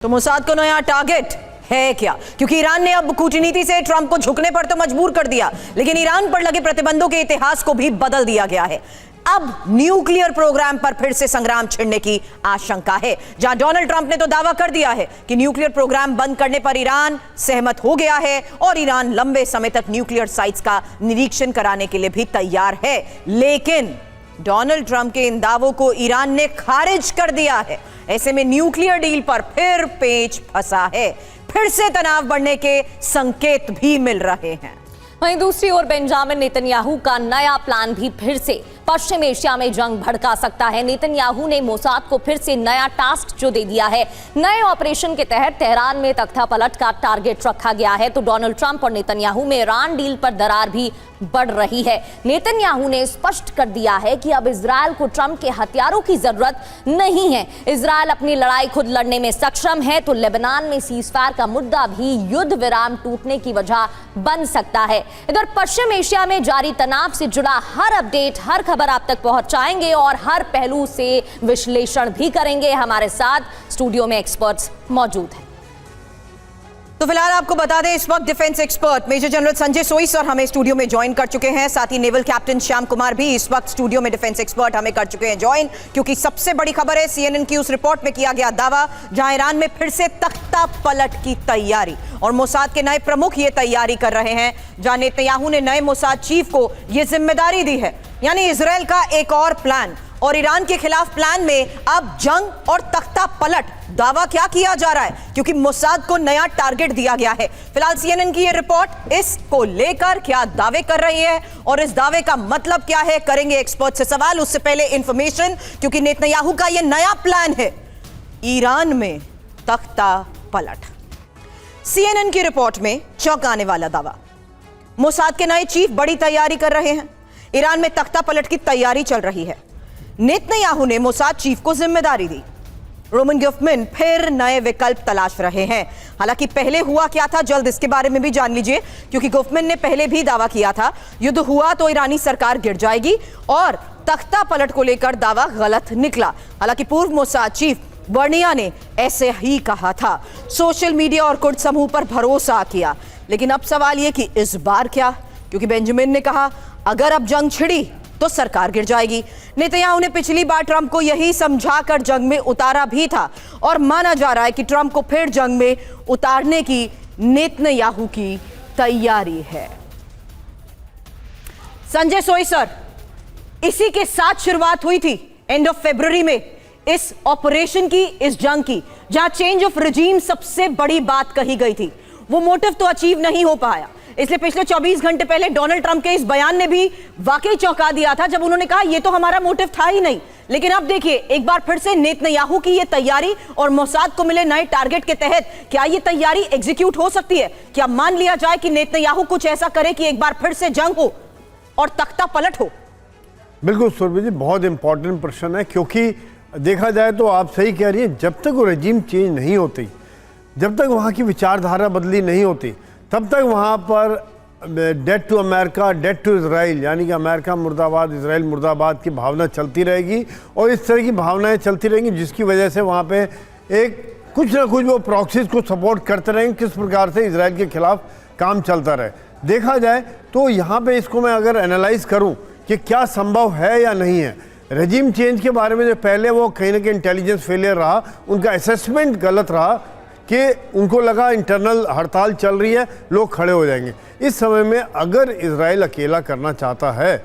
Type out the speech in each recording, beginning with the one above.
तो मोसाद को नया टारगेट है क्या? क्योंकि ईरान ने अब कूटनीति से ट्रंप को झुकने पर तो मजबूर कर दिया, लेकिन ईरान पर लगे प्रतिबंधों के इतिहास को भी बदल दिया गया है। अब न्यूक्लियर प्रोग्राम पर फिर से संग्राम छिड़ने की आशंका है। जहां डोनाल्ड ट्रंप ने तो दावा कर दिया है कि न्यूक्लियर प्रोग्राम बंद करने पर ईरान सहमत हो गया है और ईरान लंबे समय तक न्यूक्लियर साइट्स का निरीक्षण कराने के लिए भी तैयार है, लेकिन डोनाल्ड ट्रंप के इन दावों को ईरान ने खारिज कर दिया है। ऐसे में न्यूक्लियर डील पर फिर पेच फंसा है, फिर से तनाव बढ़ने के संकेत भी मिल रहे हैं। वहीं दूसरी ओर बेंजामिन नेतन्याहू का नया प्लान भी फिर से पश्चिम एशिया में जंग भड़का सकता है। नेतन्याहू ने मोसाद को फिर से नया टास्क जो दे दिया है। नए ऑपरेशन के तहत तेहरान में तख्ता पलट का टारगेट रखा गया है। तो डोनाल्ड ट्रंप और नेतन्याहू में ईरान डील पर दरार भी बढ़ रही है। नेतन्याहू ने स्पष्ट कर दिया है कि अब इजरायल को ट्रंप के हथियारों की जरूरत नहीं है। इजरायल अपनी लड़ाई खुद लड़ने में सक्षम है। तो लेबनान में सीजफायर का मुद्दा भी युद्ध विराम टूटने की वजह बन सकता है। इधर पश्चिम एशिया में जारी तनाव से जुड़ा हर अपडेट, हर खबर आप तक पहुंचाएंगे और हर पहलू से विश्लेषण भी करेंगे। हमारे साथ स्टूडियो में एक्सपर्ट्स मौजूद हैं। तो फिलहाल आपको बता दें, इस वक्त defence expert major general Sanjay Soisar हमें स्टूडियो में ज्वाइन कर चुके हैं। साथ ही नेवल कैप्टन श्याम कुमार भी इस वक्त स्टूडियो में डिफेंस एक्सपर्ट हमें कर चुके हैं ज्वाइन, क्योंकि सबसे बड़ी खबर है CNN की उस रिपोर्ट में किया गया दावा जहां ईरान में फिर से तख्ता पलट की तैयारी, और मोसाद के नए प्रमुख ये तैयारी कर रहे हैं। जहां नेतन्याहू ने नए मोसाद चीफ को यह जिम्मेदारी दी है, यानी इजरायल का एक और प्लान और ईरान के खिलाफ प्लान में अब जंग और तख्ता पलट। दावा क्या किया जा रहा है, क्योंकि मोसाद को नया टारगेट दिया गया है। फिलहाल CNN की ये रिपोर्ट इसको लेकर क्या दावे कर रही है और इस दावे का मतलब क्या है, करेंगे एक्सपर्ट से सवाल। उससे पहले इंफॉर्मेशन, क्योंकि नेतन्याहू का ये नया प्लान है ईरान में तख्ता पलट। CNN की रिपोर्ट में चौंकाने वाला दावा, मोसाद के नए चीफ बड़ी तैयारी कर रहे हैं। ईरान में तख्ता पलट की तैयारी चल रही है। नेतन्याहू ने मोसाद चीफ को जिम्मेदारी दी। रोमन गवर्नमेंट फिर नए विकल्प तलाश रहे हैं। हालांकि पहले हुआ क्या था, जल्द इसके बारे में भी जान लीजिए, क्योंकि गवर्नमेंट ने पहले भी दावा किया था युद्ध हुआ तो ईरानी सरकार गिर जाएगी, और तख्ता पलट को लेकर दावा गलत निकला। हालांकि पूर्व मोसाद चीफ वर्निया ने ऐसे ही कहा था। सोशल मीडिया और कुर्द समूह पर भरोसा किया, लेकिन अब सवाल यह कि इस बार क्या, क्योंकि बेंजामिन ने कहा अगर अब जंग छिड़ी तो सरकार गिर जाएगी। नेतन्याहू ने पिछली बार ट्रंप को यही समझाकर जंग में उतारा भी था, और माना जा रहा है कि ट्रंप को फिर जंग में उतारने की नेतन्याहू की तैयारी है। संजय सोईसर, इसी के साथ शुरुआत हुई थी एंड ऑफ फरवरी में इस ऑपरेशन की, इस जंग की, जहां चेंज ऑफ रिजीम सबसे बड़ी बात कही गई थी। वो मोटिव तो अचीव नहीं हो पाया, इसलिए पिछले 24 घंटे पहले डोनाल्ड ट्रंप के इस बयान ने भी वाकई चौंका दिया था, जब उन्होंने कहा यह तो हमारा मोटिव था ही नहीं। लेकिन अब देखिए, एक बार फिर से नेतन्याहू की यह तैयारी और मोसाद को मिले नए टारगेट के तहत क्या यह तैयारी एग्जीक्यूट हो सकती है? क्या मान लिया जाए कि नेतन्याहू कुछ ऐसा करे कि एक बार फिर से जंग हो और तख्ता पलट हो? बिल्कुल सुरभि जी, बहुत इंपॉर्टेंट प्रश्न है, क्योंकि देखा जाए तो आप सही कह रही है, जब तक वो रजीम चेंज नहीं होती, जब तक वहाँ की विचारधारा बदली नहीं होती, तब तक वहाँ पर date to America, date to Israel, यानी कि अमेरिका मुर्दाबाद, इजराइल मुर्दाबाद की भावना चलती रहेगी, और इस तरह की भावनाएं चलती रहेंगी, जिसकी वजह से वहाँ पे एक कुछ ना कुछ वो प्रॉक्सीज को सपोर्ट करते रहेंगे, किस प्रकार से इजराइल के खिलाफ काम चलता रहे। देखा जाए तो यहाँ पे इसको मैं अगर एनालाइज करूँ कि क्या संभव है या नहीं है, रजीम चेंज के बारे में जो पहले वो कहीं ना कहीं इंटेलिजेंस फेलियर रहा, उनका असेसमेंट गलत रहा कि उनको लगा इंटरनल हड़ताल चल रही है, लोग खड़े हो जाएंगे। इस समय में अगर इजराइल अकेला करना चाहता है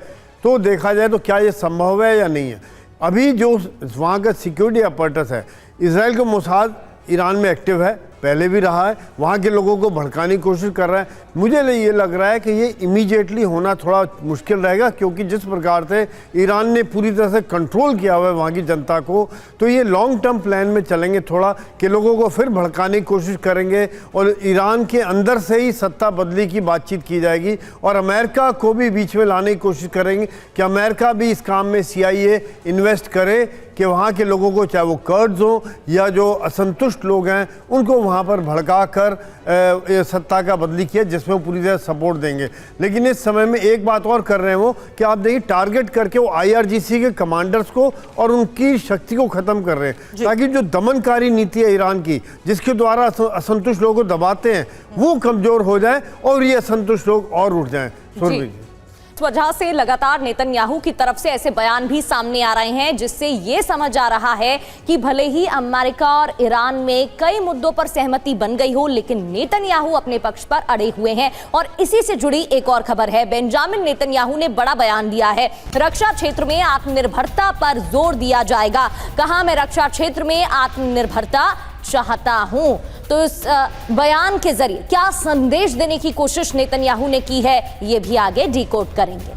तो देखा जाए तो क्या ये संभव है या नहीं है। अभी जो वहाँ का सिक्योरिटी अपरेटस है, इजराइल का मोसाद ईरान में एक्टिव है, पहले भी रहा है, वहाँ के लोगों को भड़काने की कोशिश कर रहा है। मुझे ये लग रहा है कि ये इमीडिएटली होना थोड़ा मुश्किल रहेगा, क्योंकि जिस प्रकार से ईरान ने पूरी तरह से कंट्रोल किया हुआ है वहाँ की जनता को, तो ये लॉन्ग टर्म प्लान में चलेंगे थोड़ा, कि लोगों को फिर भड़काने की कोशिश करेंगे और ईरान के अंदर से ही सत्ता बदली की बातचीत की जाएगी, और अमेरिका को भी बीच में लाने की कोशिश करेंगे कि अमेरिका भी इस काम में CIA इन्वेस्ट करे, कि वहाँ के लोगों को, चाहे वो कर्ड्स हो या जो असंतुष्ट लोग हैं, उनको वहाँ पर भड़का कर सत्ता का बदली किया, जिसमें वो पूरी तरह सपोर्ट देंगे। लेकिन इस समय में एक बात और कर रहे हैं वो कि आप देखिए, टारगेट करके वो IRGC के कमांडर्स को और उनकी शक्ति को खत्म कर रहे हैं, ताकि जो दमनकारी नीति है ईरान की, जिसके द्वारा असंतुष्ट लोगों को दबाते हैं, वो कमजोर हो जाए और ये असंतुष्ट लोग और उठ जाएं। सुरभि जी, इस वजह से लगातार नेतन्याहू की तरफ से ऐसे बयान भी सामने आ रहे हैं, जिससे ये समझ आ रहा है कि भले ही अमेरिका और ईरान में कई मुद्दों पर सहमति बन गई हो, लेकिन नेतन्याहू अपने पक्ष पर अड़े हुए हैं। और इसी से जुड़ी एक और खबर है, बेंजामिन नेतन्याहू ने बड़ा बयान दिया है। रक्षा क्षेत्र में आत्मनिर्भरता पर जोर दिया जाएगा। कहा, मैं रक्षा क्षेत्र में आत्मनिर्भरता चाहता हूं। तो इस बयान के जरिए क्या संदेश देने की कोशिश नेतन्याहू ने की है, ये भी आगे डिकोड करेंगे।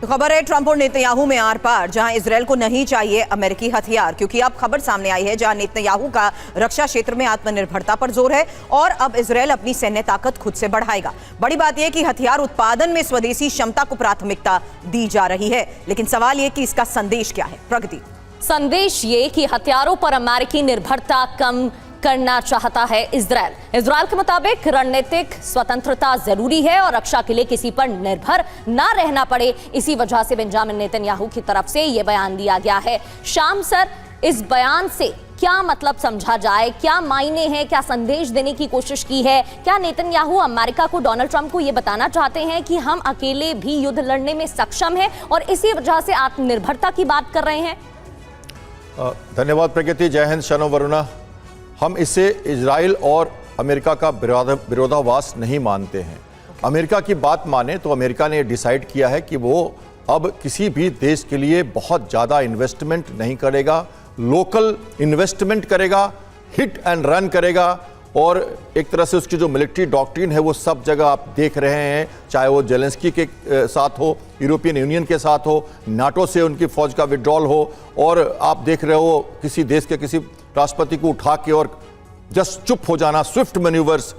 तो खबर है ट्रंप और नेतन्याहू में आर पार, जहां इजरायल को नहीं चाहिए अमेरिकी हथियार, क्योंकि अब खबर सामने आई है जहां नेतन्याहू का रक्षा क्षेत्र में आत्मनिर्भरता पर जोर है और अब इजरायल अपनी सैन्य ताकत खुद से बढ़ाएगा। बड़ी बात यह कि हथियार उत्पादन में स्वदेशी क्षमता को प्राथमिकता दी जा रही है, लेकिन सवाल यह कि इसका संदेश क्या है। प्रगति, संदेश ये कि हथियारों पर अमेरिकी निर्भरता कम करना चाहता है इजरायल। इजरायल के मुताबिक रणनीतिक स्वतंत्रता जरूरी है और रक्षा के लिए किसी पर निर्भर ना रहना पड़े। इसी वजह से बेंजामिन नेतन्याहू की तरफ से यह बयान दिया गया है। श्याम सर, इस बयान से क्या मतलब समझा जाए, क्या मायने हैं, क्या संदेश देने की कोशिश की है? क्या नेतन्याहू अमेरिका को, डोनाल्ड ट्रंप को यह बताना चाहते हैं कि हम अकेले भी युद्ध लड़ने में सक्षम हैं और इसी वजह से आत्मनिर्भरता की बात कर रहे हैं? धन्यवाद प्रगति, जय हिंद, शनो वरुणा। हम इसे इजराइल और अमेरिका का विरोधाभास नहीं मानते हैं। अमेरिका की बात माने तो अमेरिका ने डिसाइड किया है कि वो अब किसी भी देश के लिए बहुत ज़्यादा इन्वेस्टमेंट नहीं करेगा, लोकल इन्वेस्टमेंट करेगा, हिट एंड रन करेगा। और एक तरह से उसकी जो मिलिट्री डॉक्ट्रिन है वो सब जगह आप देख रहे हैं, चाहे वो जेलेंस्की के साथ हो, यूरोपियन यूनियन के साथ हो, नाटो से उनकी फौज का विड्रॉल हो, और आप देख रहे हो किसी देश के किसी राष्ट्रपति को उठा के और जस्ट चुप हो जाना, स्विफ्ट मैन्यूवर्स,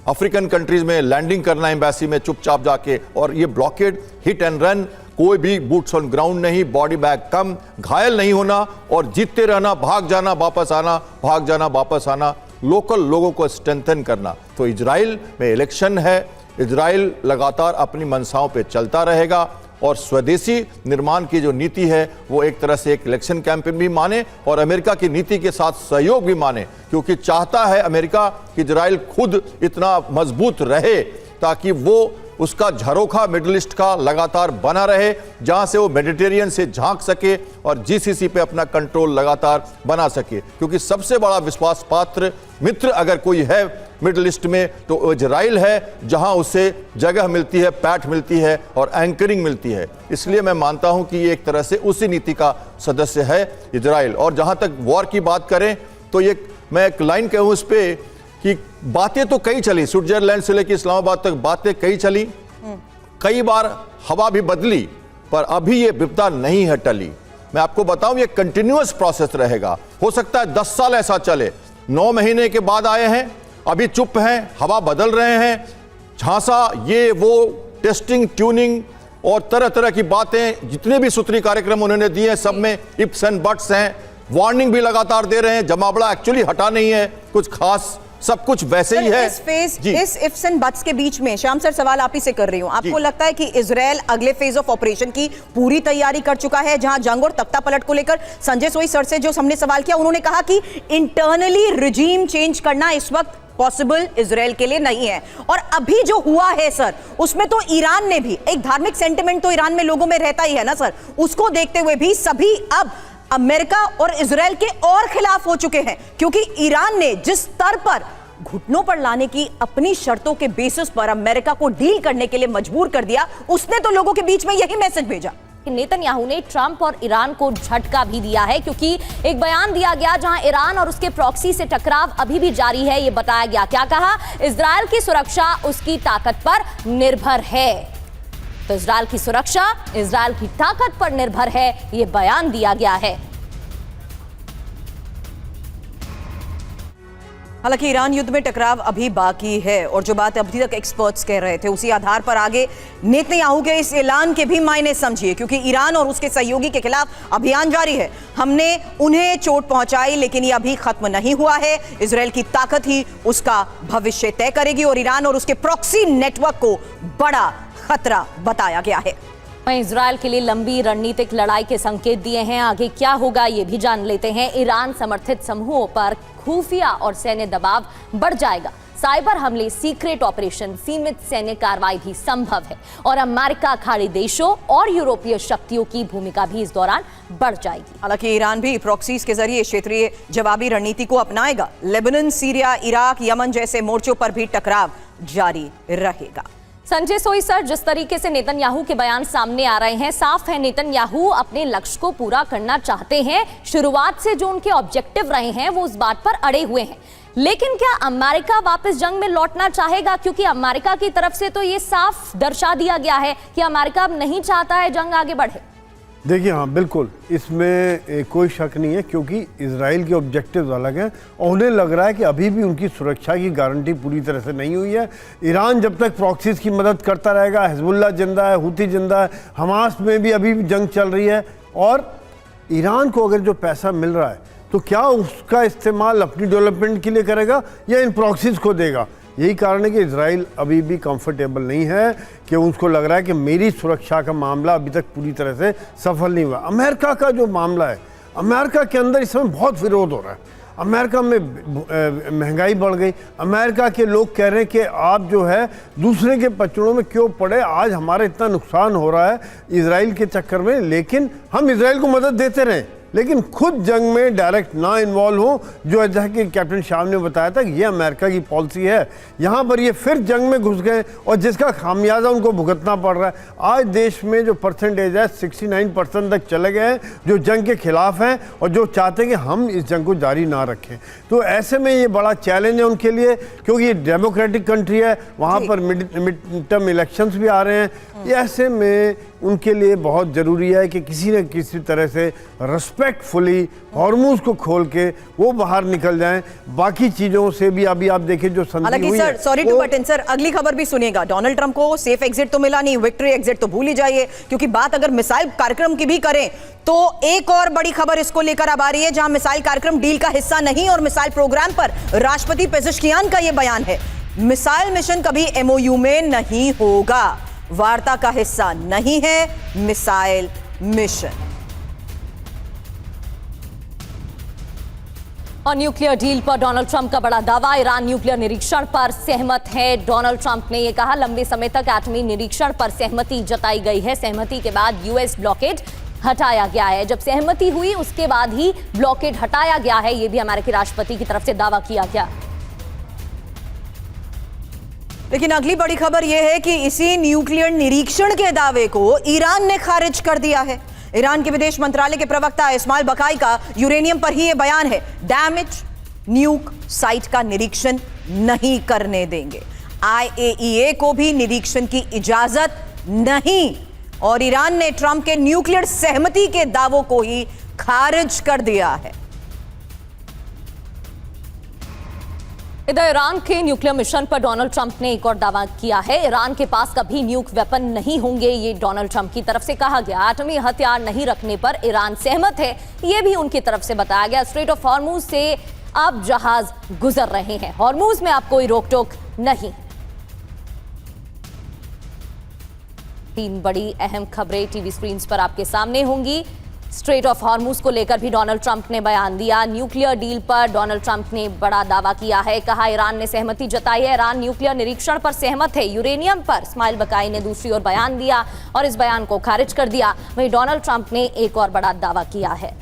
अफ्रीकन कंट्रीज में लैंडिंग करना एम्बेसी में चुपचाप जाके, और ये ब्लॉकेड, हिट एंड रन, कोई भी बूट्स ऑन ग्राउंड नहीं, बॉडी बैग कम, घायल नहीं होना और जीतते रहना, भाग जाना वापस आना, भाग जाना वापस आना, लोकल लोगों को स्ट्रेंथन करना। तो इजराइल में इलेक्शन है, इजराइल लगातार अपनी मंशाओं पे चलता रहेगा और स्वदेशी निर्माण की जो नीति है वो एक तरह से एक इलेक्शन कैंपेन भी माने और अमेरिका की नीति के साथ सहयोग भी माने, क्योंकि चाहता है अमेरिका कि इजराइल खुद इतना मजबूत रहे ताकि वो उसका झरोखा मिडिल ईस्ट का लगातार बना रहे, जहां से वो मेडिटेरियन से झांक सके और GCC पे अपना कंट्रोल लगातार बना सके। क्योंकि सबसे बड़ा विश्वास पात्र मित्र अगर कोई है मिडिल ईस्ट में तो इजराइल है, जहां उसे जगह मिलती है, पैठ मिलती है और एंकरिंग मिलती है। इसलिए मैं मानता हूं कि ये एक तरह से उसी नीति का सदस्य है इजराइल। और जहां तक वॉर की बात करें तो ये मैं एक लाइन कहूं इस पे कि बातें तो कई चली, स्विट्जरलैंड से लेकर इस्लामाबाद तक बातें कई चली, कई बार हवा भी बदली, पर अभी ये विपदा नहीं है टली। मैं आपको बताऊं ये कंटिन्यूअस प्रोसेस रहेगा। हो सकता है 10 साल ऐसा चले। 9 महीने के बाद आए हैं, अभी चुप हैं, हवा बदल रहे हैं, झांसा ये वो टेस्टिंग, ट्यूनिंग और तरह तरह की बातें, जितने भी सूत्री कार्यक्रम उन्होंने दिए हैं सब में इफ्स एंड बट्स हैं। वार्निंग भी लगातार दे रहे हैं, जमावड़ा एक्चुअली हटा नहीं है कुछ खास, सब कुछ वैसे ही है। इस इफ्स एंड बट्स के बीच में श्याम सर सवाल आप ही से कर रही हूं, आपको लगता है कि इजराइल अगले फेज ऑफ ऑपरेशन की पूरी तैयारी कर चुका है, जहां जंग और तख्ता पलट को लेकर संजय सोई सर से जो हमने सवाल किया, उन्होंने कहा कि इंटरनली रिजीम चेंज करना इस वक्त पॉसिबल इजराइल के लिए नहीं है। और अभी जो हुआ है सर, उसमें तो ईरान ने भी एक धार्मिक सेंटिमेंट तो ईरान में लोगों में रहता ही है ना सर, उसको देखते हुए भी सभी अब अमेरिका और इजराइल के और खिलाफ हो चुके हैं, क्योंकि ईरान ने जिस स्तर पर घुटनों पर लाने की अपनी शर्तों के बेसिस पर अमेरिका को डील करने के लिए मजबूर कर दिया, उसने तो लोगों के बीच में यही मैसेज भेजा। नेतन्याहू ने ट्रंप और ईरान को झटका भी दिया है, क्योंकि एक बयान दिया गया जहां ईरान और उसके प्रॉक्सी से टकराव अभी भी जारी है। यह बताया गया, क्या कहा, इजराइल की सुरक्षा उसकी ताकत पर निर्भर है। तो इजराइल की सुरक्षा इजराइल की ताकत पर निर्भर है, यह बयान दिया गया है। हालांकि ईरान युद्ध में टकराव अभी बाकी है और जो बात अभी तक एक्सपर्ट्स कह रहे थे उसी आधार पर आगे नेतन्याहू के इस ऐलान के भी मायने समझिए, क्योंकि ईरान और उसके सहयोगी के खिलाफ अभियान जारी है। हमने उन्हें चोट पहुंचाई लेकिन ये अभी खत्म नहीं हुआ है। इजराइल की ताकत ही उसका भविष्य तय करेगी और ईरान और उसके प्रॉक्सी नेटवर्क को बड़ा खतरा बताया गया है। वहीं इजरायल के लिए लंबी रणनीतिक लड़ाई के संकेत दिए हैं। आगे क्या होगा ये भी जान लेते हैं। ईरान समर्थित समूहों पर खुफिया और सैन्य दबाव बढ़ जाएगा। साइबर हमले, सीक्रेट ऑपरेशन, सीमित सैन्य कार्रवाई भी संभव है और अमेरिका, खाड़ी देशों और यूरोपीय शक्तियों की भूमिका भी इस दौरान बढ़ जाएगी। हालांकि ईरान भी प्रॉक्सीज के जरिए क्षेत्रीय जवाबी रणनीति को अपनाएगा। लेबनान, सीरिया, इराक, यमन जैसे मोर्चों पर भी टकराव जारी रहेगा। संजय सोई सर, जिस तरीके से नेतन्याहू के बयान सामने आ रहे हैं, साफ है नेतन्याहू अपने लक्ष्य को पूरा करना चाहते हैं। शुरुआत से जो उनके ऑब्जेक्टिव रहे हैं वो उस बात पर अड़े हुए हैं। लेकिन क्या अमेरिका वापस जंग में लौटना चाहेगा? क्योंकि अमेरिका की तरफ से तो ये साफ दर्शा दिया गया है कि अमेरिका अब नहीं चाहता है जंग आगे बढ़े। देखिए, हाँ बिल्कुल, इसमें कोई शक नहीं है, क्योंकि इजराइल के ऑब्जेक्टिव्स अलग हैं और उन्हें लग रहा है कि अभी भी उनकी सुरक्षा की गारंटी पूरी तरह से नहीं हुई है। ईरान जब तक प्रॉक्सीज की मदद करता रहेगा, हिजबुल्लाह जिंदा है, हुती जिंदा है, हमास में भी अभी भी जंग चल रही है और ईरान को अगर जो पैसा मिल रहा है तो क्या उसका इस्तेमाल अपनी डेवलपमेंट के लिए करेगा या इन प्रॉक्सीज को देगा? यही कारण है कि इजराइल अभी भी कंफर्टेबल नहीं है, कि उसको लग रहा है कि मेरी सुरक्षा का मामला अभी तक पूरी तरह से सफल नहीं हुआ। अमेरिका का जो मामला है, अमेरिका के अंदर इस समय बहुत विरोध हो रहा है। अमेरिका में महंगाई बढ़ गई। अमेरिका के लोग कह रहे हैं कि आप जो है दूसरे के पचड़ों में क्यों पड़े, आज हमारा इतना नुकसान हो रहा है इजराइल के चक्कर में, लेकिन हम इजराइल को मदद देते रहें लेकिन खुद जंग में डायरेक्ट ना इन्वॉल्व हो, जो जैसा कि कैप्टन श्याम ने बताया था कि ये अमेरिका की पॉलिसी है। यहाँ पर ये फिर जंग में घुस गए और जिसका खामियाजा उनको भुगतना पड़ रहा है। आज देश में जो परसेंटेज है 69% तक चले गए हैं जो जंग के खिलाफ हैं और जो चाहते हैं कि हम इस जंग को जारी ना रखें। तो ऐसे में ये बड़ा चैलेंज है उनके लिए, क्योंकि ये डेमोक्रेटिक कंट्री है, वहाँ पर मिड टर्म इलेक्शंस भी आ रहे हैं। ऐसे में उनके लिए बहुत ज़रूरी है कि किसी न किसी तरह से रिस्पेक्टफुली हॉर्मूज को खोल के वो बाहर निकल जाएं। बाकी चीज़ों से भी अभी आप देखिए जो हालांकि sir, sorry to butt in sir, अगली खबर भी सुनिएगा। डोनाल्ड ट्रंप को सेफ एग्जिट तो मिला नहीं, विक्ट्री एग्जिट तो भूल ही जाइए, क्योंकि बात अगर मिसाइल कार्यक्रम की भी करें तो एक और बड़ी खबर इसको लेकर अब आ रही है, जहां मिसाइल कार्यक्रम डील का हिस्सा नहीं और मिसाइल प्रोग्राम पर राष्ट्रपति पेजेश्कियान का यह बयान है, मिसाइल मिशन कभी एमओयू में नहीं होगा, वार्ता का हिस्सा नहीं है मिसाइल मिशन। और न्यूक्लियर डील पर डोनाल्ड ट्रंप का बड़ा दावा, ईरान न्यूक्लियर निरीक्षण पर सहमत है। डोनाल्ड ट्रंप ने यह कहा, लंबे समय तक एटमी निरीक्षण पर सहमति जताई गई है। सहमति के बाद यूएस ब्लॉकेड हटाया गया है। जब सहमति हुई उसके बाद ही ब्लॉकेड हटाया गया है, यह भी अमेरिकी राष्ट्रपति की तरफ से दावा किया गया। लेकिन अगली बड़ी खबर यह है कि इसी न्यूक्लियर निरीक्षण के दावे को ईरान ने खारिज कर दिया है। ईरान के विदेश मंत्रालय के प्रवक्ता इस्माइल बकाई का यूरेनियम पर ही यह बयान है, डैमेज न्यूक साइट का निरीक्षण नहीं करने देंगे, आईएईए को भी निरीक्षण की इजाजत नहीं। और ईरान ने ट्रंप के न्यूक्लियर सहमति के दावों को ही खारिज कर दिया है। इधर ईरान के न्यूक्लियर मिशन पर डोनाल्ड ट्रंप ने एक और दावा किया है, ईरान के पास कभी न्यूक वेपन नहीं होंगे, ये डोनाल्ड ट्रंप की तरफ से कहा गया। एटमी हथियार नहीं रखने पर ईरान सहमत है, ये भी उनकी तरफ से बताया गया। स्ट्रेट ऑफ हॉर्मूज से अब जहाज गुजर रहे हैं, हॉर्मूज में अब कोई रोक टोक नहीं। तीन बड़ी अहम खबरें टीवी स्क्रीन पर आपके सामने होंगी। स्ट्रेट ऑफ हॉर्मूज को लेकर भी डोनाल्ड ट्रंप ने बयान दिया। न्यूक्लियर डील पर डोनाल्ड ट्रंप ने बड़ा दावा किया है, कहा ईरान ने सहमति जताई है, ईरान न्यूक्लियर निरीक्षण पर सहमत है। यूरेनियम पर इस्माइल बकाई ने दूसरी ओर बयान दिया और इस बयान को खारिज कर दिया। वहीं डोनाल्ड ट्रंप ने एक और बड़ा दावा किया है।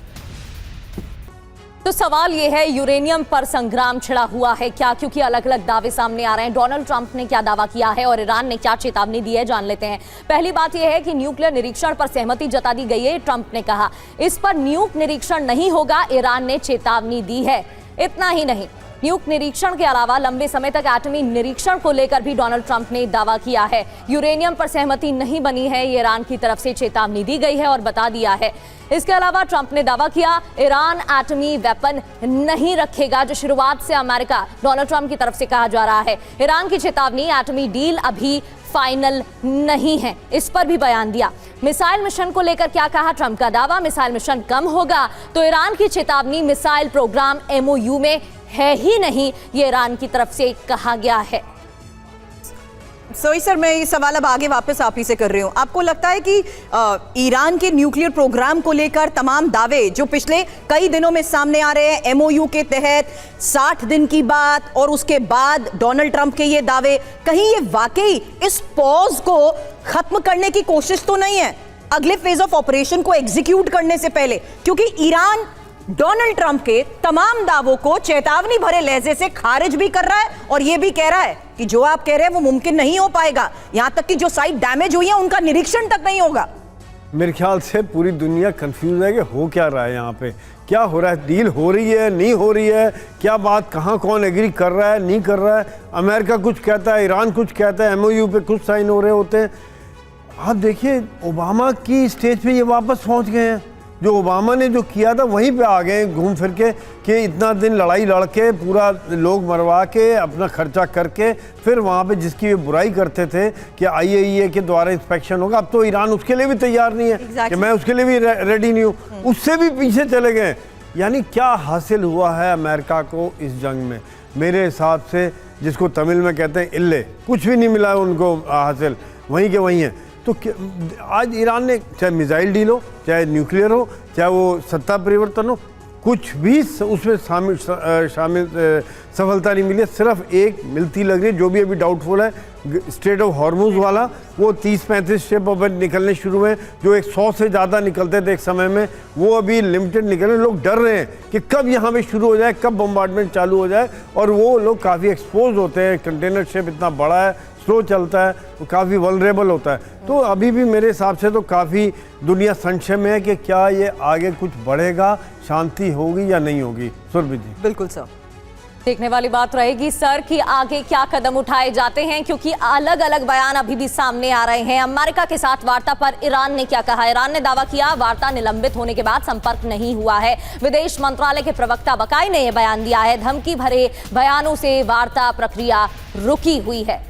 तो सवाल यह है, यूरेनियम पर संग्राम छिड़ा हुआ है क्या? क्योंकि अलग अलग दावे सामने आ रहे हैं। डोनाल्ड ट्रंप ने क्या दावा किया है और ईरान ने क्या चेतावनी दी है, जान लेते हैं। पहली बात यह है कि न्यूक्लियर निरीक्षण पर सहमति जता दी गई है। ट्रंप ने कहा इस पर न्यूक निरीक्षण नहीं होगा, ईरान ने चेतावनी दी है। इतना ही नहीं, न्यूक निरीक्षण के अलावा लंबे समय तक एटमी निरीक्षण को लेकर भी डोनाल्ड ट्रंप ने दावा किया है। यूरेनियम पर सहमति नहीं बनी है, ये ईरान की तरफ से चेतावनी दी गई है और बता दिया है। इसके अलावा ट्रंप ने दावा किया ईरान एटमी वेपन नहीं रखेगा, जो शुरुआत से अमेरिका डोनाल्ड ट्रंप की तरफ से कहा जा रहा है। ईरान की चेतावनी, एटमी डील अभी फाइनल नहीं है, इस पर भी बयान दिया। मिसाइल मिशन को लेकर क्या कहा ट्रंप का दावा, मिसाइल मिशन कम होगा तो ईरान की चेतावनी, मिसाइल प्रोग्राम MOU में है ही नहीं, ये ईरान की तरफ से कहा गया है। सोई सर, मैं ये सवाल अब आगे वापस आप ही से कर रही हूँ। आपको लगता है कि ईरान के न्यूक्लियर प्रोग्राम को लेकर तमाम दावे जो पिछले कई दिनों में सामने आ रहे हैं, MOU के तहत 60 दिन की बात और उसके बाद डोनाल्ड ट्रंप के ये दावे, कहीं ये वाकई इस पॉज को खत्म करने की कोशिश तो नहीं है अगले फेज ऑफ ऑपरेशन को एग्जीक्यूट करने से पहले? क्योंकि ईरान डोनाल्ड ट्रंप के तमाम दावों को चेतावनी भरे लहजे से खारिज भी कर रहा है और यह भी कह रहा है कि जो आप कह रहे हैं वो मुमकिन नहीं हो पाएगा, यहां तक कि जो साइट डैमेज हुई है उनका निरीक्षण तक नहीं होगा। मेरे ख्याल से पूरी दुनिया कंफ्यूज है कि हो क्या रहा है, यहाँ पे क्या हो रहा है, डील हो रही है नहीं हो रही है, क्या बात, कहाँ कौन एग्री कर रहा है नहीं कर रहा है। अमेरिका कुछ कहता है, ईरान कुछ कहता है, MOU पे कुछ साइन हो रहे होते हैं। आप देखिए ओबामा की स्टेज पे ये वापस पहुँच गए हैं, जो ओबामा ने जो किया था वहीं पे आ गए घूम फिर के कि इतना दिन लड़ाई लड़के पूरा लोग मरवा के अपना खर्चा करके फिर वहाँ पे जिसकी वे बुराई करते थे कि IAEA के द्वारा इंस्पेक्शन होगा, अब तो ईरान उसके लिए भी तैयार नहीं है कि मैं उसके लिए भी रेडी नहीं हूँ, उससे भी पीछे चले गए। यानी क्या हासिल हुआ है अमेरिका को इस जंग में? मेरे हिसाब से जिसको तमिल में कहते हैं इल्ले, कुछ भी नहीं मिला है उनको हासिल, वहीं के वहीं है। तो आज ईरान ने चाहे मिसाइल डील हो, चाहे न्यूक्लियर हो, चाहे वो सत्ता परिवर्तन हो, कुछ भी उसमें शामिल सफलता नहीं मिली है। सिर्फ एक मिलती लग रही है, जो भी अभी डाउटफुल है, स्ट्रेट ऑफ हॉर्मुज वाला, वो 30-35 शिप अब निकलने शुरू हुए, जो 100 से ज़्यादा निकलते थे एक समय में, वो अभी लिमिटेड निकल रहे। लोग डर रहे हैं कि कब यहाँ पे शुरू हो जाए, कब बम्बार्डमेंट चालू हो जाए, और वो लोग काफ़ी एक्सपोज होते हैं। कंटेनर शिप इतना बड़ा है, स्लो चलता है, वो काफ़ी वल्नरेबल होता है। तो अभी भी मेरे हिसाब से तो काफ़ी दुनिया संशय में है कि क्या ये आगे कुछ बढ़ेगा, शांति होगी या नहीं होगी। सुरभि जी। बिल्कुल सर, देखने वाली बात रहेगी सर कि आगे क्या कदम उठाए जाते हैं, क्योंकि अलग अलग बयान अभी भी सामने आ रहे हैं। अमेरिका के साथ वार्ता पर ईरान ने क्या कहा? ईरान ने दावा किया वार्ता निलंबित होने के बाद संपर्क नहीं हुआ है। विदेश मंत्रालय के प्रवक्ता बकाई ने यह बयान दिया है, धमकी भरे बयानों से वार्ता प्रक्रिया रुकी हुई है।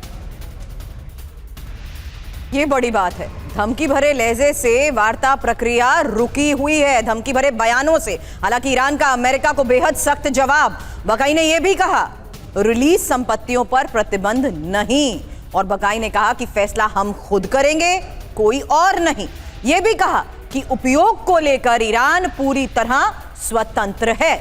ये बड़ी बात है, धमकी भरे लहजे से वार्ता प्रक्रिया रुकी हुई है, धमकी भरे बयानों से। हालांकि ईरान का अमेरिका को बेहद सख्त जवाब। बकाई ने यह भी कहा रिलीज संपत्तियों पर प्रतिबंध नहीं, और बकाई ने कहा कि फैसला हम खुद करेंगे, कोई और नहीं। यह भी कहा कि उपयोग को लेकर ईरान पूरी तरह स्वतंत्र है।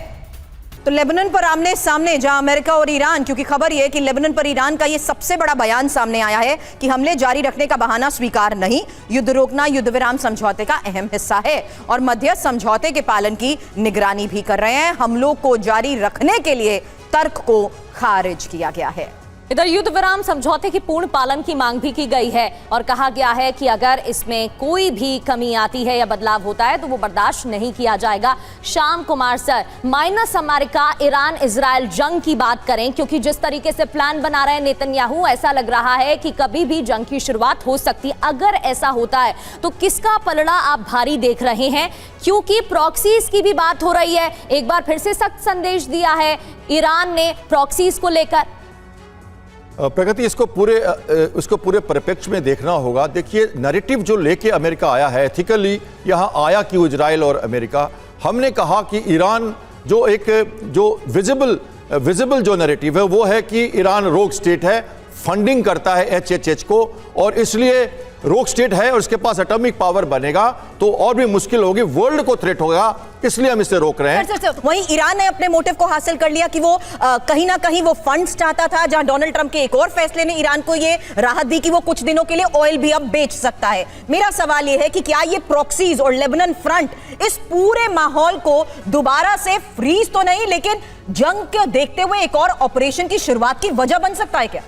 तो लेबनान पर आमने सामने जहां अमेरिका और ईरान, क्योंकि खबर यह है कि लेबनान पर ईरान का यह सबसे बड़ा बयान सामने आया है कि हमले जारी रखने का बहाना स्वीकार नहीं, युद्ध रोकना युद्ध विराम समझौते का अहम हिस्सा है और मध्यस्थ समझौते के पालन की निगरानी भी कर रहे हैं। हमलों को जारी रखने के लिए तर्क को खारिज किया गया है। इधर युद्ध विराम समझौते की पूर्ण पालन की मांग भी की गई है और कहा गया है कि अगर इसमें कोई भी कमी आती है या बदलाव होता है तो वो बर्दाश्त नहीं किया जाएगा। Shyam Kumar sir, minus America Iran Israel जंग की बात करें, क्योंकि जिस तरीके से प्लान बना रहे हैं नेतन्याहू, ऐसा लग रहा है कि कभी भी जंग की शुरुआत हो सकती है। अगर ऐसा होता है तो किसका पलड़ा आप भारी देख रहे हैं? क्योंकि प्रॉक्सीज की भी बात हो रही है, एक बार फिर से सख्त संदेश दिया है ईरान ने प्रॉक्सीज को लेकर। प्रगति, इसको पूरे परिप्रेक्ष्य में देखना होगा। देखिए, नैरेटिव जो लेके अमेरिका आया है, एथिकली यहाँ आया क्यों इजराइल और अमेरिका? हमने कहा कि ईरान जो विजिबल जो नैरेटिव है वो है कि ईरान रोग स्टेट है, फंडिंग करता है HHH को, और इसलिए रोग स्टेट है और इसके पास एटॉमिक पावर बनेगा तो और भी मुश्किल होगी, वर्ल्ड को थ्रेट होगा, इसलिए हम इसे रोक रहे हैं। वहीं ईरान ने अपने मोटिव को हासिल कर लिया कि वो कहीं ना कहीं वो फंड्स चाहता था, जहां डोनाल्ड ट्रंप के एक और फैसले ने ईरान को ये राहत दी कि वो कुछ दिनों के लिए ऑयल भी अब बेच सकता है। मेरा सवाल ये है कि क्या ये प्रॉक्सीज और लेबनान फ्रंट इस पूरे माहौल को दोबारा से फ्रीज तो नहीं, लेकिन जंग को देखते हुए एक और ऑपरेशन की शुरुआत की वजह बन सकता है क्या?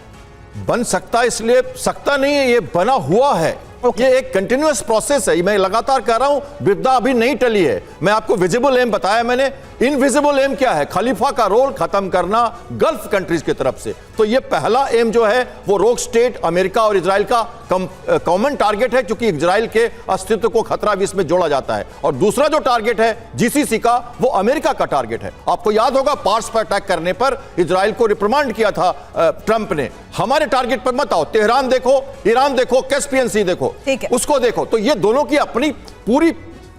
बन सकता है, इसलिए सकता नहीं है, ये बना हुआ है ये एक कंटिन्यूअस प्रोसेस है, मैं लगातार कह रहा हूं, विपदा अभी नहीं टली है। मैं आपको विजिबल एम बताया मैंने, इनविजिबल एम क्या है? खलीफा का रोल खत्म करना गल्फ कंट्रीज की तरफ से। तो ये पहला एम जो है वो रोक स्टेट अमेरिका और इजराइल का कॉमन टारगेट है, क्योंकि इजराइल के अस्तित्व को खतरा भी इसमें जोड़ा जाता है। और दूसरा जो टारगेट है जीसीसी का, वो अमेरिका का टारगेट है। आपको याद होगा पार्स पर अटैक करने पर इजराइल को रिप्रिमांड किया था ट्रंप ने, हमारे टारगेट पर मत आओ। तेहरान देखो, ईरान देखो, कैस्पियन सी देखो, उसको देखो। तो ये दोनों की अपनी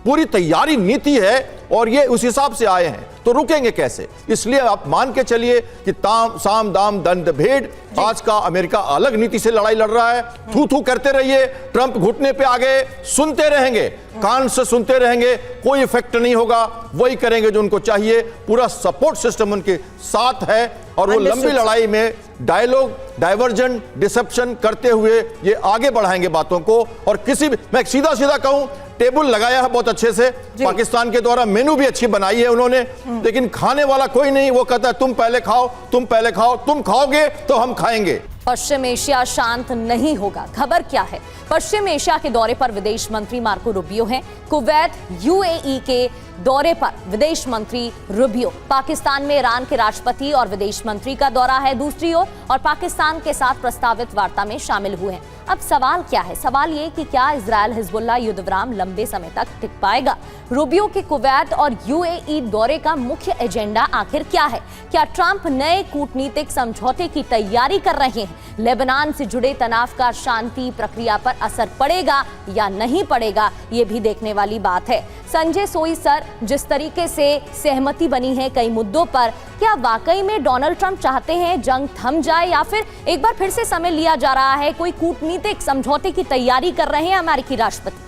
पूरी तैयारी नीति है और ये उस हिसाब से आए हैं, तो रुकेंगे कैसे? इसलिए आप मान के चलिए कि साम दाम दंड भेद, आज का अमेरिका अलग नीति से लड़ाई लड़ रहा है। थू थू करते रहिए, ट्रंप घुटने पे आ गए, सुनते रहेंगे, कान से सुनते रहेंगे, कोई इफेक्ट नहीं होगा। वही करेंगे जो उनको चाहिए, पूरा सपोर्ट सिस्टम उनके साथ है और वो लंबी लड़ाई में डायलॉग, डाइवर्जन, डिसेप्शन करते हुए ये आगे बढ़ाएंगे बातों को। और किसी भी, मैं सीधा कहूं, टेबल लगाया है बहुत अच्छे से, पाकिस्तान के द्वारा मेनू भी अच्छी बनाई है उन्होंने, लेकिन खाने वाला कोई नहीं। वो कहता है तुम पहले खाओ, तुम पहले खाओ, तुम खाओगे तो हम खाएंगे। पश्चिम एशिया शांत नहीं होगा, खबर क्या है? पश्चिम एशिया के दौरे पर विदेश मंत्री मार्को रूबियो हैं। कुवैत, यूएई के दौरे पर विदेश मंत्री रूबियो। पाकिस्तान में ईरान के राष्ट्रपति और विदेश मंत्री का दौरा है दूसरी ओर, और पाकिस्तान के साथ प्रस्तावित वार्ता में शामिल हुए हैं। अब सवाल क्या है? सवाल ये कि क्या इजरायल हिजबुल्लाह युद्ध विराम लंबे समय तक टिक पाएगा? रूबियो के कुवैत और यूएई दौरे का मुख्य एजेंडा आखिर क्या है? क्या ट्रंप नए कूटनीतिक समझौते की तैयारी कर रहे हैं? लेबनान से जुड़े तनाव का शांति प्रक्रिया पर असर पड़ेगा या नहीं पड़ेगा, ये भी देखने वाली बात है। संजय सोई सर, जिस तरीके से सहमति बनी है कई मुद्दों पर, क्या वाकई में डोनाल्ड ट्रंप चाहते हैं जंग थम जाए, या फिर एक बार फिर से समय लिया जा रहा है? कोई कूटनीतिक समझौते की तैयारी कर रहे हैं अमेरिकी राष्ट्रपति?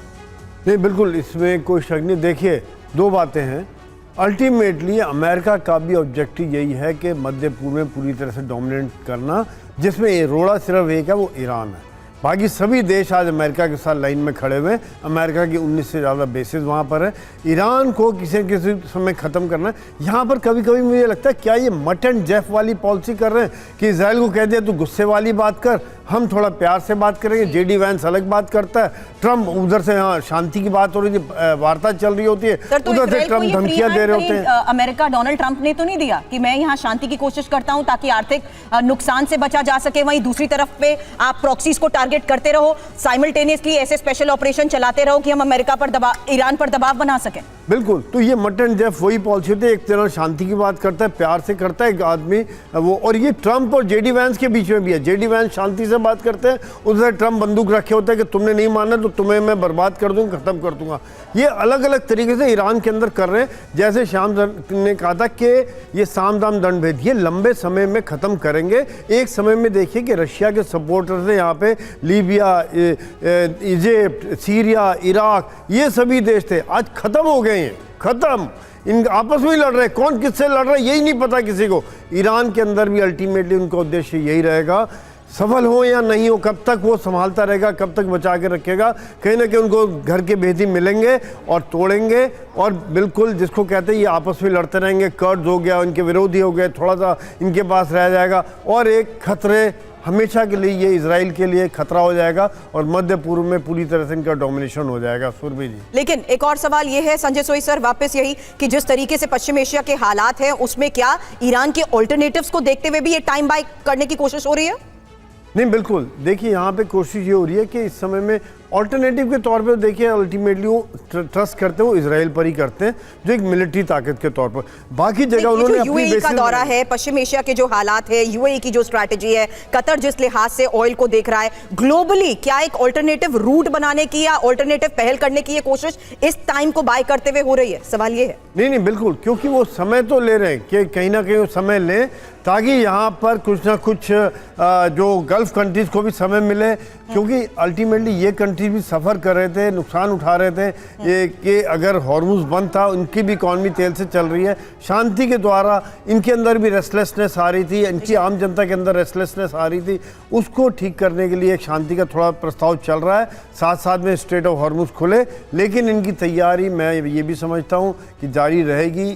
नहीं, बिल्कुल, इसमें कोई शक नहीं। देखिए, दो बातें हैं। अल्टीमेटली अमेरिका का भी ऑब्जेक्टिव यही है कि मध्य पूर्व में पूरी तरह से डोमिनेट करना, जिसमें रोड़ा सिर्फ एक है, वो ईरान है। बाकी सभी देश आज अमेरिका के साथ लाइन में खड़े हुए हैं। अमेरिका की 19 से ज़्यादा बेसेस वहाँ पर है। ईरान को किसी न किसी समय ख़त्म करना है। यहाँ पर कभी कभी मुझे लगता है क्या ये मट एंड जेफ वाली पॉलिसी कर रहे हैं कि इजराइल को कह दिया तू गुस्से वाली बात कर, हम थोड़ा प्यार से बात करेंगे। जेडी वैंस अलग बात करता है, ट्रंप उधर से यहाँ शांति की बात हो रही थी, वार्ता चल रही होती है, उधर से ट्रंप धमकियां दे रहे होते हैं। अमेरिका डोनाल्ड ट्रंप ने तो नहीं दिया कि मैं यहाँ शांति की कोशिश करता हूँ ताकि आर्थिक नुकसान से बचा जा सके, वहीं दूसरी तरफ पे आप प्रॉक्सीज को टारगेट करते रहो, साइमल्टेनियसली ऐसे स्पेशल ऑपरेशन चलाते रहो कि हम अमेरिका पर दबाव, ईरान पर दबाव बना सकें। बिल्कुल, तो ये मट एंड जेफ वही पॉलिसी होती है। एक तरह शांति की बात करता है, प्यार से करता है एक आदमी वो, और ये ट्रंप और जेडी वैंस के बीच में भी है। जेडी वैंस शांति से बात करते हैं, उधर ट्रंप बंदूक रखे होते हैं कि तुमने नहीं माना तो तुम्हें मैं बर्बाद कर दूंगा, खत्म कर दूंगा। ये अलग अलग तरीके से ईरान के अंदर कर रहे हैं। जैसे श्याम ने कहा था कि ये साम दाम दंड भेद ये लंबे समय में ख़त्म करेंगे। एक समय में देखिए कि रशिया के सपोर्टर्स ने यहाँ पे लीबिया, इजिप्ट, सीरिया, इराक, ये सभी देश थे, आज ख़त्म हो गए हैं, ख़त्म। इन आपस में ही लड़ रहे हैं, कौन किससे लड़ रहा है यही नहीं पता किसी को। ईरान के अंदर भी अल्टीमेटली उनका उद्देश्य यही रहेगा, सफल हो या नहीं हो, कब तक वो संभालता रहेगा, कब तक बचा के रखेगा। कहीं ना कहीं उनको घर के भेदी मिलेंगे और तोड़ेंगे, और बिल्कुल जिसको कहते हैं ये आपस में लड़ते रहेंगे। कर्ड्स हो गया, इनके विरोधी हो गए, थोड़ा सा इनके पास रह जाएगा, और एक खतरे हमेशा के लिए ये इजराइल के लिए खतरा हो जाएगा और मध्य पूर्व में पूरी तरह से इनका डोमिनेशन हो जाएगा। सुरभि जी, लेकिन एक और सवाल ये है संजय सोई सर, वापस यही कि जिस तरीके से पश्चिम एशिया के हालात हैं उसमें क्या ईरान के ऑल्टरनेटिव्स को देखते हुए भी ये टाइम बाय करने की कोशिश हो रही है? नहीं, बिल्कुल, देखिए यहाँ पे कोशिश ये हो रही है कि इस समय में ऑल्टरनेटिव के तौर पे देखिए अल्टीमेटली वो ट्रस्ट करते हैं, वो इजराइल पर ही करते हैं, जो एक मिलिट्री ताकत के तौर पर। बाकी जगह उन्होंने अपनी यूएई का दौरा है, पश्चिम एशिया के जो हालात है, यूएई की जो स्ट्रैटेजी है, कतर जिस लिहाज से ऑयल को देख रहा है, ग्लोबली क्या एक ऑल्टरनेटिव रूट बनाने की या ऑल्टरनेटिव पहल करने की ये कोशिश इस टाइम को बाय करते हुए हो रही है? सवाल ये है। नहीं, बिल्कुल, क्योंकि वो समय तो ले रहे हैं कि कहीं ना कहीं वो समय लें ताकि यहाँ पर कुछ ना कुछ जो गल्फ कंट्रीज को भी समय मिले, क्योंकि अल्टीमेटली ये कंट्री भी सफ़र कर रहे थे, नुकसान उठा रहे थे। ये कि अगर हॉर्मुज़ बंद था, उनकी भी इकॉनमी तेल से चल रही है, शांति के द्वारा इनके अंदर भी रेस्टलेसनेस आ रही थी, इनकी आम जनता के अंदर रेस्टलेसनेस आ रही थी, उसको ठीक करने के लिए एक शांति का थोड़ा प्रस्ताव चल रहा है। साथ साथ में स्ट्रेट ऑफ हॉर्मुज़ खुले, लेकिन इनकी तैयारी मैं ये भी समझता हूँ कि जारी रहेगी।